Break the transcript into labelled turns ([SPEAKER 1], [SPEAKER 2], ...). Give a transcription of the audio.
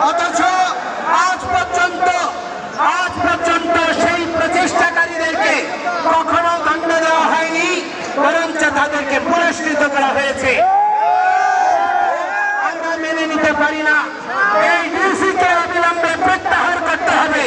[SPEAKER 1] অথচ আজ পর্যন্ত সেই প্রচেষ্টাকারীদেরকে কখনো দণ্ড দেওয়া হয়নি, বরঞ্চ তাদেরকে পুরস্কৃত করা হয়েছে। আমরা মেনে নিতে পারি না। এই ডিসিকে অবিলম্বে প্রত্যাহার করতে হবে।